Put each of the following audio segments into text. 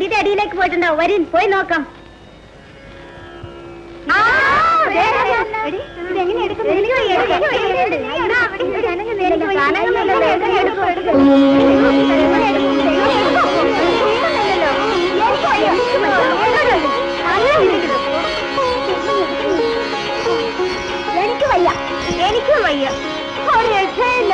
വണ്ടിയുടെ അടിയിലേക്ക് പോയിട്ടുണ്ടാവും. വരും, പോയി നോക്കാം. എനിക്ക് വയ്യ, എനിക്ക് വയ്യ, ഒരു രക്ഷയില്ല.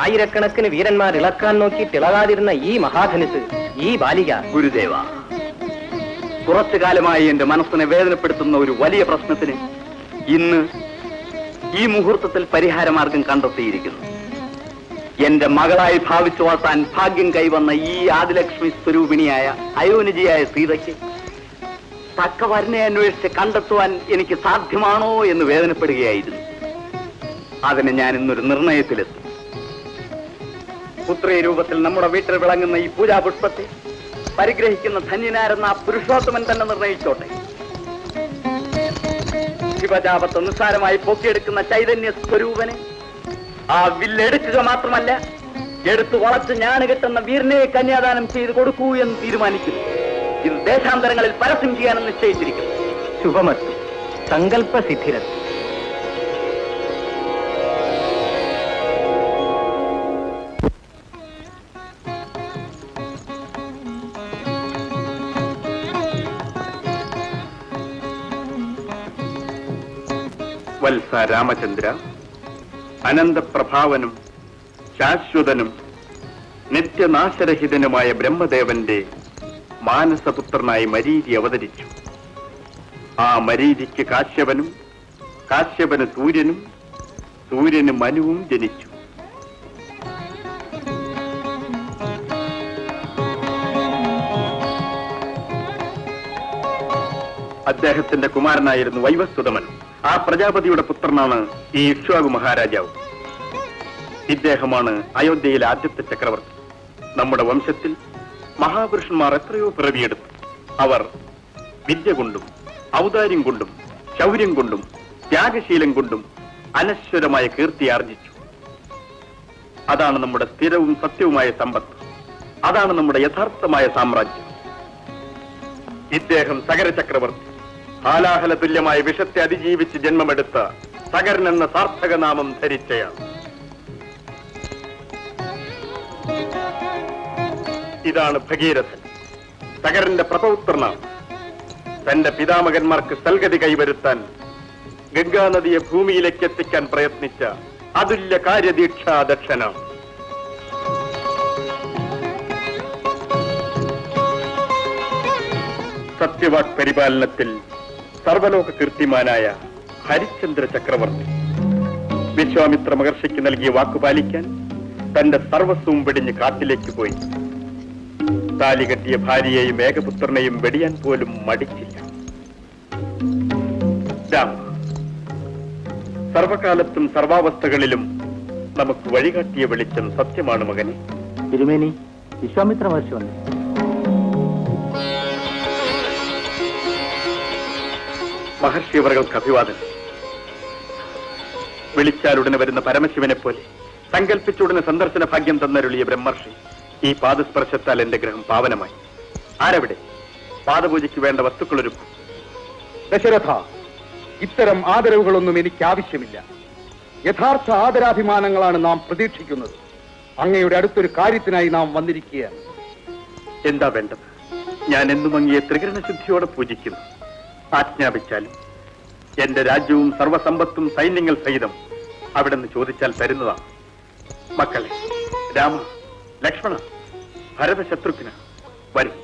ആയിരക്കണക്കിന് വീരന്മാർ ഇളക്കാൻ നോക്കി തിളകാതിരുന്ന ഈ മഹാധനുസ്, ഈ ബാലിക. ഗുരുദേവ, കുറച്ചു കാലമായി എന്റെ മനസ്സിനെ വേദനപ്പെടുത്തുന്ന ഒരു വലിയ പ്രശ്നത്തിന് ഇന്ന് ഈ മുഹൂർത്തത്തിൽ പരിഹാരമാർഗം കണ്ടെത്തിയിരിക്കുന്നു. എന്റെ മകളായി ഭാവിച്ചു വളർത്താൻ ഭാഗ്യം കൈവന്ന ഈ ആദിലക്ഷ്മി സ്വരൂപിണിയായ അയോനിജിയായ സീതയ്ക്ക് തക്ക വരനെ അന്വേഷിച്ച് കണ്ടെത്തുവാൻ എനിക്ക് സാധ്യമാണോ എന്ന് വേദനപ്പെടുകയായിരുന്നു. അതിന് ഞാൻ ഇന്നൊരു നിർണയത്തിലെത്തി. പുത്രി രൂപത്തിൽ നമ്മുടെ വീട്ടിൽ വിളങ്ങുന്ന ഈ പൂജാപുഷ്പത്തെ പരിഗ്രഹിക്കുന്ന ധന്യനാരെന്ന ആ പുരുഷോത്തമൻ തന്നെ നിർണയിച്ചോട്ടെ. ശിവജാപത്ത് നിസ്സാരമായി പൊക്കിയെടുക്കുന്ന ചൈതന്യ സ്വരൂപനെ ആ വില്ലെടുക്കുക മാത്രമല്ല, എടുത്തു വളച്ച് ഞാൻ കിട്ടുന്ന വീരനെ കന്യാദാനം ചെയ്ത് കൊടുക്കൂ എന്ന് തീരുമാനിക്കുന്നു. ഇത് ദേശാന്തരങ്ങളിൽ പരസ്യം ചെയ്യാനും നിശ്ചയിച്ചിരിക്കുന്നു. ശുഭമസ്തു, സങ്കല്പസിദ്ധിരസ്തു. വത്സ രാമചന്ദ്ര, അനന്തപ്രഭാവനും ശാശ്വതനും നിത്യനാശരഹിതനുമായ ബ്രഹ്മദേവന്റെ മാനസപുത്രനായി മരീചി അവതരിച്ചു. ആ മരീചിക്ക് കാശ്യപനും, കാശ്യപന് സൂര്യനും, സൂര്യന് മനുവും ജനിച്ചു. അദ്ദേഹത്തിന്റെ കുമാരനായിരുന്നു വൈവസ്വതമൻ. ആ പ്രജാപതിയുടെ പുത്രനാണ് ഈ ഇക്ഷ്വാകു മഹാരാജാവ്. ഇദ്ദേഹമാണ് അയോധ്യയിലെ ആദ്യത്തെ ചക്രവർത്തി. നമ്മുടെ വംശത്തിൽ മഹാപുരുഷന്മാർ എത്രയോ പിറവിയെടുത്തു. അവർ വിദ്യ കൊണ്ടും ഔദാര്യം കൊണ്ടും ശൗര്യം കൊണ്ടും ത്യാഗശീലം കൊണ്ടും അനശ്വരമായ കീർത്തി ആർജിച്ചു. അതാണ് നമ്മുടെ സ്ഥിരവും സത്യവുമായ സമ്പത്ത്. അതാണ് നമ്മുടെ യഥാർത്ഥമായ സാമ്രാജ്യം. ഇദ്ദേഹം സകര ചക്രവർത്തി, ഹാലാഹല തുല്യമായ വിഷത്തെ അതിജീവിച്ച് ജന്മമെടുത്ത സകരൻ എന്ന സാർത്ഥകനാമം ധരിച്ചയാണ്. ഇതാണ് ഭഗീരഥൻ, സകരന്റെ പ്രപൗത്രനാണ്. തന്റെ പിതാമകന്മാർക്ക് സൽഗതി കൈവരുത്താൻ ഗംഗാനദിയെ ഭൂമിയിലേക്ക് എത്തിക്കാൻ പ്രയത്നിച്ച അതുല്യ കാര്യദീക്ഷാദക്ഷനാണ്. സത്യവാക് പരിപാലനത്തിൽ സർവലോക കീർത്തിമാനായ ഹരിശ്ചന്ദ്ര ചക്രവർത്തി. വിശ്വാമിത്ര മഹർഷിക്ക് നൽകിയ വാക്കുപാലിക്കാൻ തന്റെ സർവസ്വവും വെടിഞ്ഞ് കാട്ടിലേക്ക് പോയി. താലി കെട്ടിയ ഭാര്യയെയും ഏകപുത്രനെയും വെടിയാൻ പോലും മടിച്ചില്ല. സർവകാലത്തും സർവാവസ്ഥകളിലും നമുക്ക് വഴികാട്ടിയ വെളിച്ചം സത്യമാണ് മകനെ. തിരുമേനി, വിശ്വാമിത്ര മഹർഷി വന്നു. മഹർഷി അവർക്ക് അഭിവാദനം. വിളിച്ചാലുടനെ വരുന്ന പരമശിവനെ പോലെ സങ്കല്പിച്ചുടനെ സന്ദർശന ഭാഗ്യം തന്നരുളിയ ബ്രഹ്മർഷി, ഈ പാദസ്പർശത്താൽ എന്റെ ഗ്രഹം പാവനമായി. ആരവിടെ? പാദപൂജയ്ക്ക് വേണ്ട വസ്തുക്കളൊരുക്കും. ദശരഥ, ഇത്തരം ആദരവുകളൊന്നും എനിക്ക് ആവശ്യമില്ല. യഥാർത്ഥ ആദരാഭിമാനങ്ങളാണ് നാം പ്രതീക്ഷിക്കുന്നത്. അങ്ങയുടെ അടുത്തൊരു കാര്യത്തിനായി നാം വന്നിരിക്കുകയാണ്. എന്താ വേണ്ടത്? ഞാൻ എന്നും അങ്ങയെ ത്രികരണശുദ്ധിയോടെ പൂജിക്കുന്നു. ആജ്ഞാപിച്ചാലും എന്റെ രാജ്യവും സർവസമ്പത്തും സൈന്യങ്ങൾ സഹിതം അവിടെ നിന്ന് ചോദിച്ചാൽ തരുന്നതാണ്. മക്കളെ രാമ, ലക്ഷ്മണ, ഭരത, ശത്രുഘ്ന, വരും.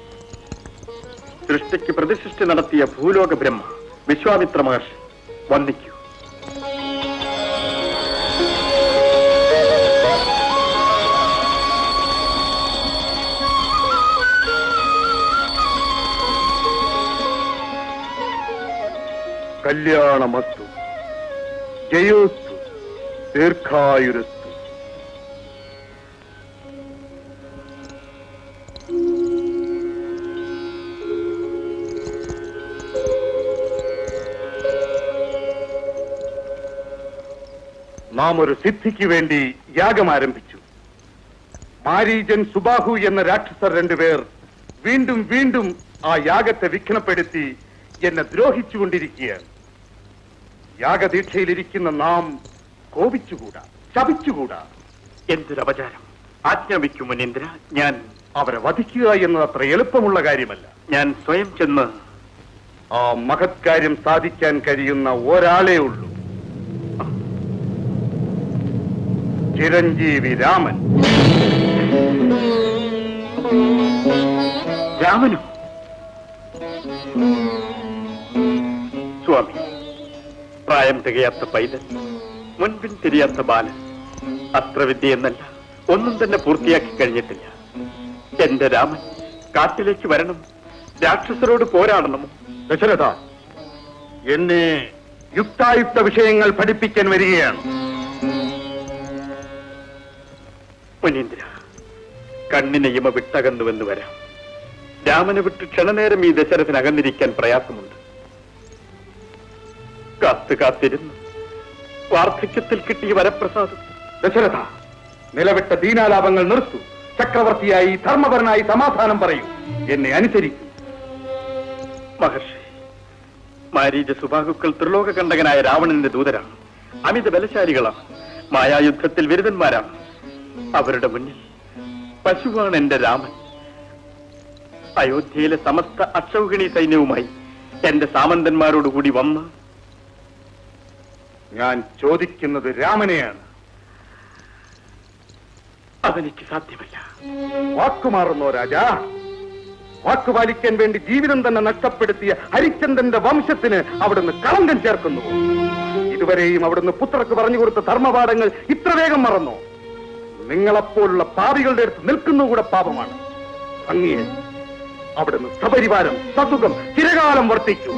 സൃഷ്ടിക്ക് പ്രതിസൃഷ്ടി നടത്തിയ ഭൂലോക ബ്രഹ്മ വിശ്വാമിത്ര മഹർഷി വന്ദിക്കൂ. കല്യാണമസ്തു, ജയോസ്തു, ദീർഘായുരസ്തു. നാം ഒരു സിദ്ധിക്ക് വേണ്ടി യാഗം ആരംഭിച്ചു. മാരീജൻ, സുബാഹു എന്ന രാക്ഷസർ രണ്ടുപേർ വീണ്ടും വീണ്ടും ആ യാഗത്തെ വിഘ്നപ്പെടുത്തി എന്നെ ദ്രോഹിച്ചുകൊണ്ടിരിക്കുകയാണ്. യാഗദീക്ഷയിലിരിക്കുന്ന നാം കോപിച്ചുകൂടാ, ശപിച്ചുകൂടാ. എന്തൊരപചാരം! ആജ്ഞാപിക്കും മുനീന്ദ്ര. ഞാൻ അവരെ വധിക്കുക എന്നത് അത്ര എളുപ്പമുള്ള കാര്യമല്ല. ഞാൻ സ്വയം ചെന്ന് ആ മഹത് കാര്യം സാധിക്കാൻ കഴിയുന്ന ഒരാളേ ഉള്ളൂ, ചിരഞ്ജീവി രാമൻ. രാമനോ? സ്വാമി, പ്രായം തികയാത്ത പൈതൽ, മുൻപിൻ തിരിയാത്ത ബാലൻ, അസ്ത്രവിദ്യ എന്നല്ല ഒന്നും തന്നെ പൂർത്തിയാക്കി കഴിഞ്ഞിട്ടില്ല. എന്റെ രാമൻ കാട്ടിലേക്ക് വരണം, രാക്ഷസരോട് പോരാടണമോ? ദശരഥ, എന്നെ യുക്തായുക്ത വിഷയങ്ങൾ പഠിപ്പിക്കാൻ വരികയാണ്. മുനീന്ദ്ര, കണ്ണിനെ ഇമ വിട്ടകന്നുവെന്ന് വരാം. രാമനെ വിട്ട് ക്ഷണനേരം ഈ ദശരഥന് അകന്നിരിക്കാൻ പ്രയാസമുണ്ട്. കാത്തിരുന്നു വാർദ്ധക്യത്തിൽ കിട്ടിയ വരപ്രസാദം. ദശരഥ, നിലവിട്ട ദീനാലാപങ്ങൾ നിർത്തൂ. ചക്രവർത്തിയായി, ധർമ്മപരനായി സമാധാനം പറയൂ. എന്നെ അനുസരിക്കൂ. മഹർഷി, മാരീജ, സുബാഹുക്കൾ ത്രിലോക കണ്ടകനായ രാവണന്റെ ദൂതരാണ്. അമിത ബലശാലികളാണ്. മായായുദ്ധത്തിൽ വിരുദ്ധന്മാരാണ്. അവരുടെ മുന്നിൽ പശുവാണ് എന്റെ രാമൻ. അയോധ്യയിലെ സമസ്ത അക്ഷൗഹിണി സൈന്യവുമായി എന്റെ സാമന്തന്മാരോടുകൂടി വന്ന് ഞാൻ ചോദിക്കുന്നത് രാമനെയാണ്. അതെനിക്ക് സാധ്യമല്ല. വാക്കുമാറുന്നോ രാജാ? വാക്കുപാലിക്കാൻ വേണ്ടി ജീവിതം തന്നെ നഷ്ടപ്പെടുത്തിയ ഹരിശ്ചന്ദ്രന്റെ വംശത്തിന് അവിടുന്ന് കളങ്കം ചേർക്കുന്നു. ഇതുവരെയും അവിടുന്ന് പുത്രർക്ക് പറഞ്ഞു കൊടുത്ത ധർമ്മപാഠങ്ങൾ ഇത്ര വേഗം മറന്നോ? നിങ്ങളെപ്പോലുള്ള പാപികളുടെ അടുത്ത് നിൽക്കുന്നുകൂടെ പാപമാണ്. ഭംഗിയെ അവിടുന്ന് സപരിവാരം, സസുഖം ചിരകാലം വർത്തിച്ചു.